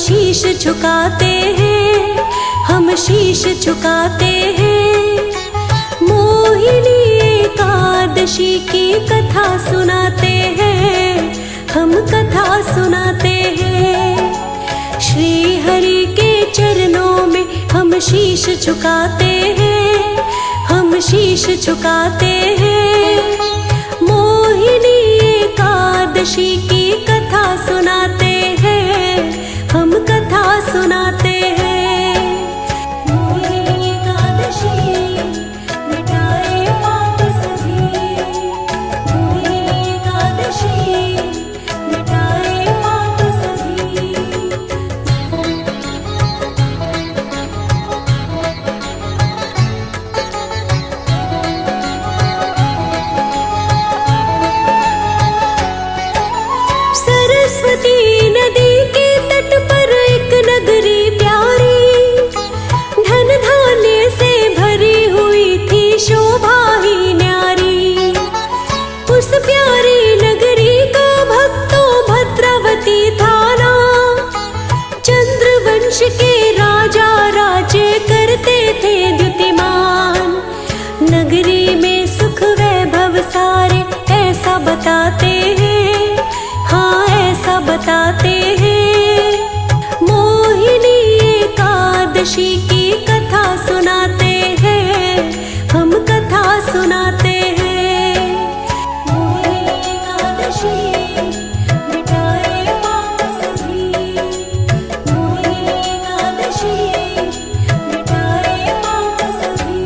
शीश झुकाते हैं, हम शीश झुकाते हैं। मोहिनी एकादशी की कथा सुनाते हैं, हम कथा सुनाते हैं। श्री हरि के चरणों में हम शीश झुकाते हैं, हम शीश झुकाते हैं। मोहिनी एकादशी की कथा सुनाते हैं, हम कथा सुनाते हैं। मोहिनी एकादशी मिटाए पाप सभी, मोहिनी एकादशी मिटाए पाप सभी। सरस्वती नदी के तट पर एक नगरी प्यारी, धन धान्य से भरी हुई थी, शोभा ही न्यारी। उस प्यारी नगरी का भक्तों भद्रावती था नाम। चंद्रवंश के राजा राज्य करते थे द्युतिमान। नगरी में सुख वैभव सारे ऐसा बताते हैं, हाँ ऐसा बताते हैं। मोहिनी एकादशी की कथा सुनाते हैं, हम कथा सुनाते हैं। मोहिनी एकादशी मिटाए पाप सभी, मोहिनी एकादशी मिटाए पाप सभी।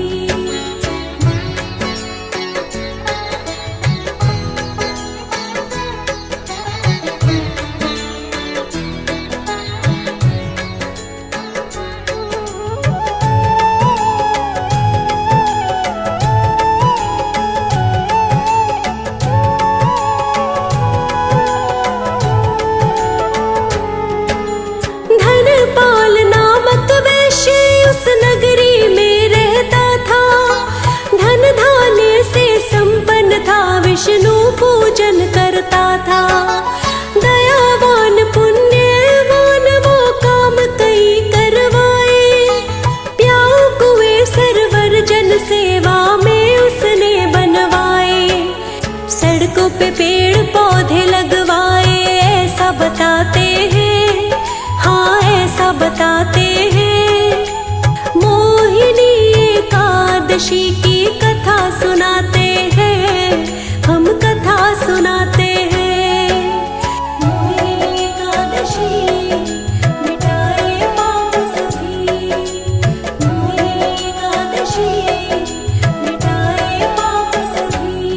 धनपाल नामक वैश्य उस नगरी में रहता था। धन धान्य से संपन्न था, विष्णु पूजन करता था। दयावान पुण्यवान वो काम कई करवाए, प्याऊ कुएं सरवर जन सेवा में उसने बनवाए। सड़कों पे पेड़ पौधे लगवाए, ऐसा बताते हैं, हाँ ऐसा बताते हैं। मोहिनी एकादशी की कथा सुनाते हैं, हम कथा सुनाते हैं। मोहिनी एकादशी मिटाए पाप सभी, मोहिनी एकादशी मिटाए पाप सभी।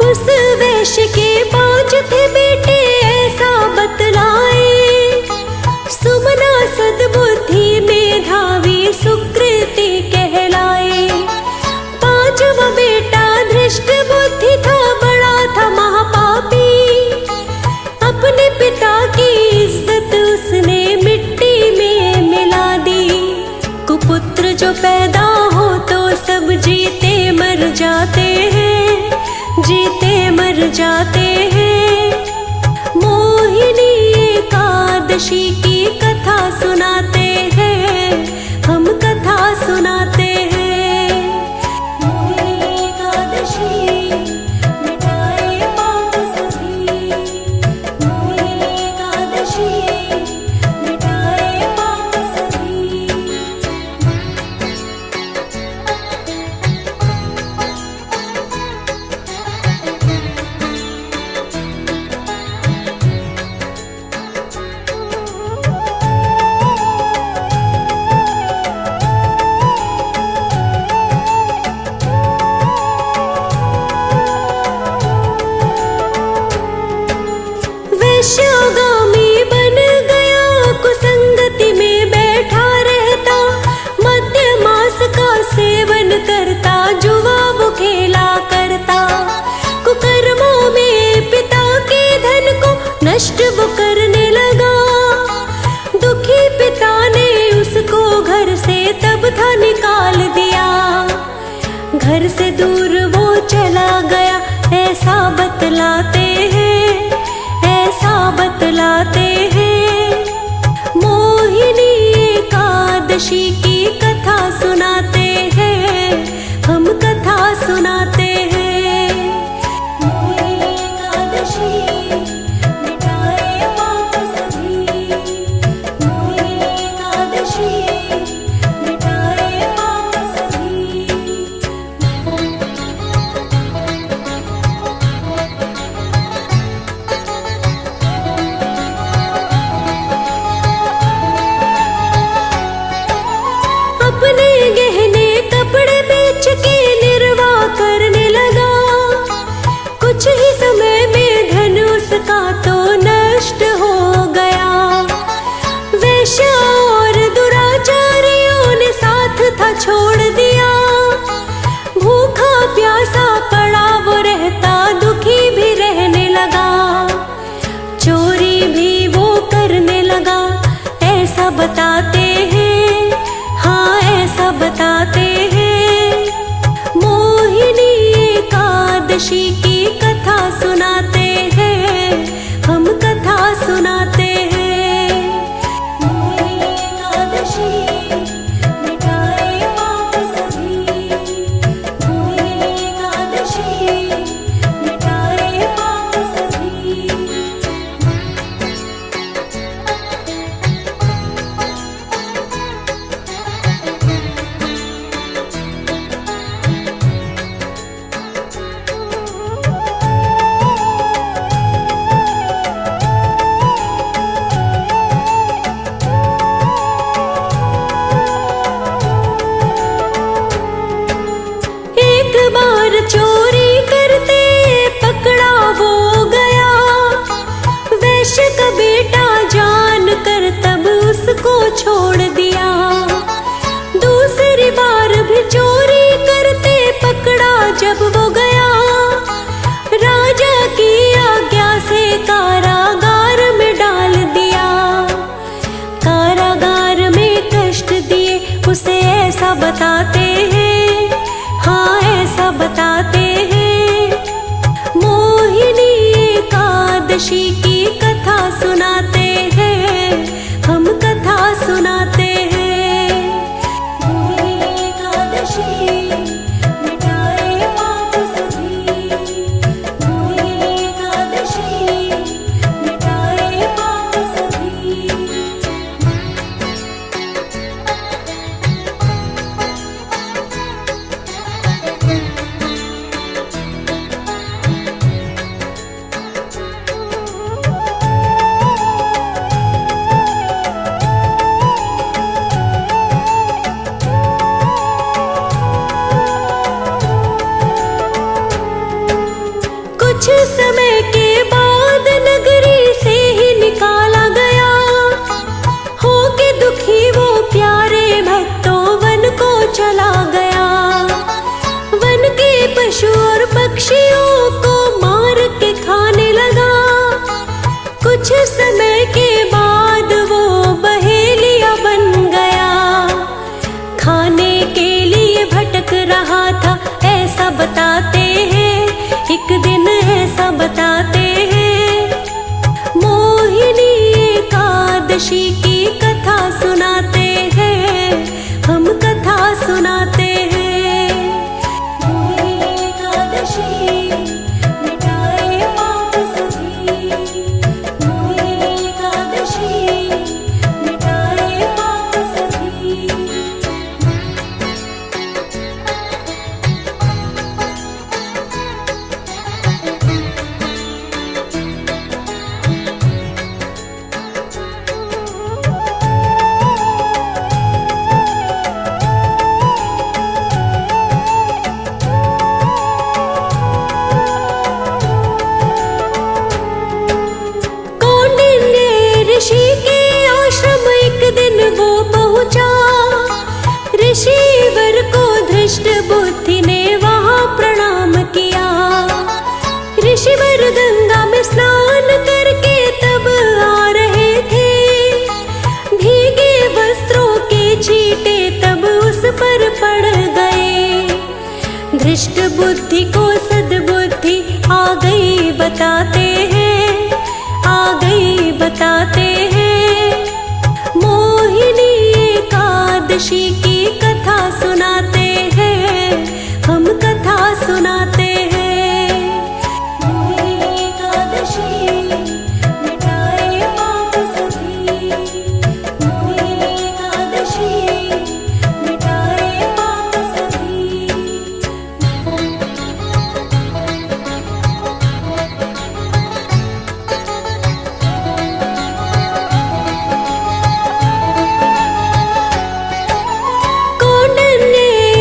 उस वैश्य के 5 थे बेटे, ऐसा बतलाए। सुमना सद्बुद्धि मेधावी सुकृति कहलाए। 5वां बेटा धृष्ट बुद्धि था, बड़ा था महापापी। अपने पिता की इज्जत उसने मिट्टी में मिला दी। कुपुत्र जो पैदा हो तो सब जीते मर जाते हैं, जीते मर जाते हैं। मोहिनी एकादशी की कथा सुनाते हैं, हम कथा सुनाते हैं। मोहिनी एकादशी मिटाए पाप सभी, मोहिनी एकादशी मिटाए पाप सभी। घर से दूर वो चला गया, ऐसा बतलाते हैं, ऐसा बतलाते हैं। मोहिनी एकादशी की कथा सुनाते हैं, हम कथा सुनाते हैं। मोहिनी एकादशी मिटाए पाप सभी, मोहिनी एकादशी मिटाए पाप सभी। अपने गहने कपड़े बेच के निर्वाह करने लगा, कुछ ही समय में धन उसका तो नष्ट हो गया। वैश्य और दुराचारियों ने साथ था छोड़ दिया, भूखा प्यासा पड़ा वो रहता, दुखी भी रहने लगा। चोरी भी वो करने लगा, ऐसा बताते हैं, हाँ ऐसा बताते हैं। मोहिनी एकादशी की कथा सुनाते हैं, हम कथा सुनाते हैं। मोहिनी एकादशी मिटाए पाप सभी, मोहिनी एकादशी मिटाए पाप सभी। एक बार चोरी करते पकड़ा वो गया, वैश्य का बेटा जान कर तब उसको छोड़ दिया। दूसरी बार भी चोरी करते पकड़ा जब वो गया, राजा की आज्ञा से कारागार में डाल दिया। कारागार में कष्ट दिए उसे, ऐसा बताते हैं, हाँ ऐसा बताते दृष्ट बुद्धि को सद्बुद्धि आ गई बताते हैं, आ गई बताते हैं। मोहिनी एकादशी की कथा सुनाते हैं, हम कथा सुनाते हैं। मोहिनी एकादशी मिटाए पाप सभी, मोहिनी एकादशी मिटाए पाप सभी।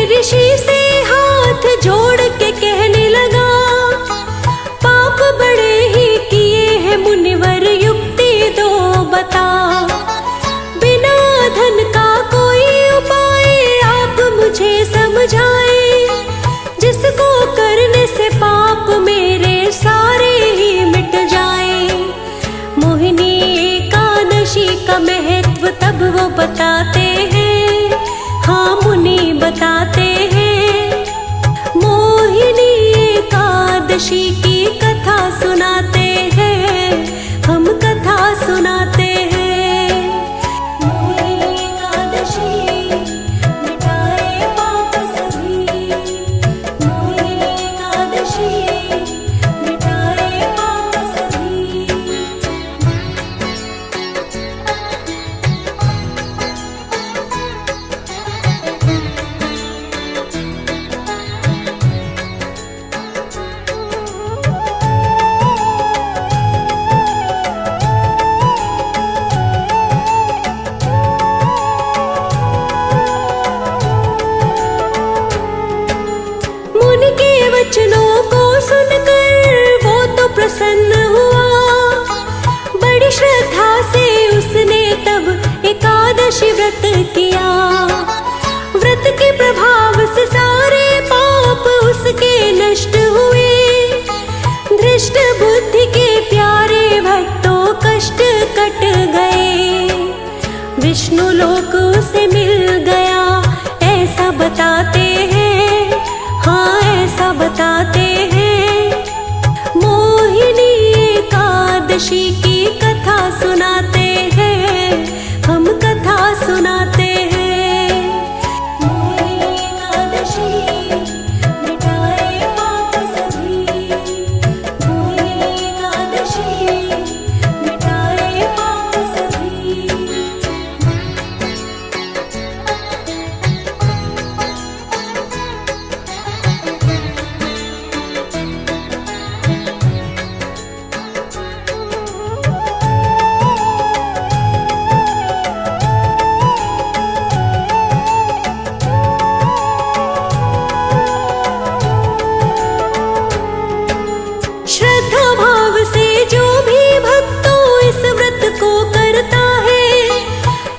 ऋषि से हाथ जोड़ के कहने लगा, पाप बड़े ही किए हैं मुनिवर, युक्ति दो बता। बिना धन का कोई उपाय आप मुझे समझाए, जिसको करने से पाप मेरे सारे ही मिट जाए। मोहिनी एकादशी का महत्व तब वो बताते हैं, हाँ मुनि बताते हैं। मोहिनी एकादशी की कथा सुनाते हैं, हम कथा सुनाते हैं। मोहिनी एकादशी मिटाए पाप सभी, मोहिनी एकादशी मिटाए पाप सभी। मुनि के वचनों को सुनकर वो तो प्रसन्न हुआ। बड़ी श्रद्धा से उसने तब एकादशी व्रत किया। व्रत के प्रभाव से सारे पाप उसके नष्ट हुए। दृष्ट बुद्धि के प्यारे भक्तों कष्ट कट गए। विष्णु लोक उसे मिल गया, ऐसा बताते हैं, हाँ ऐसा बताते हैं। मोहिनी एकादशी की कथा सुनाते हैं, हम कथा सुनाते हैं। मोहिनी एकादशी मिटाए पाप सभी, मोहिनी एकादशी मिटाए पाप सभी। श्रद्धा भाव से जो भी भक्तों इस व्रत को करता है,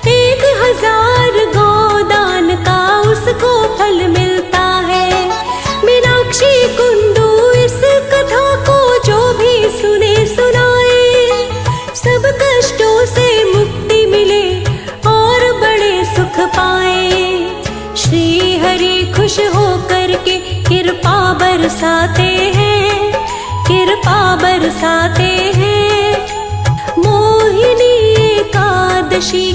1000 गोदान का उसको फल मिलता है। मीनाक्षी कुंडू इस कथा को जो भी सुने सुनाए, सब कष्टों से मुक्ति मिले और बड़े सुख पाए। श्री हरि खुश होकर के कृपा बरसाते हैं, कृपा बरसाते हैं। मोहिनी एकादशी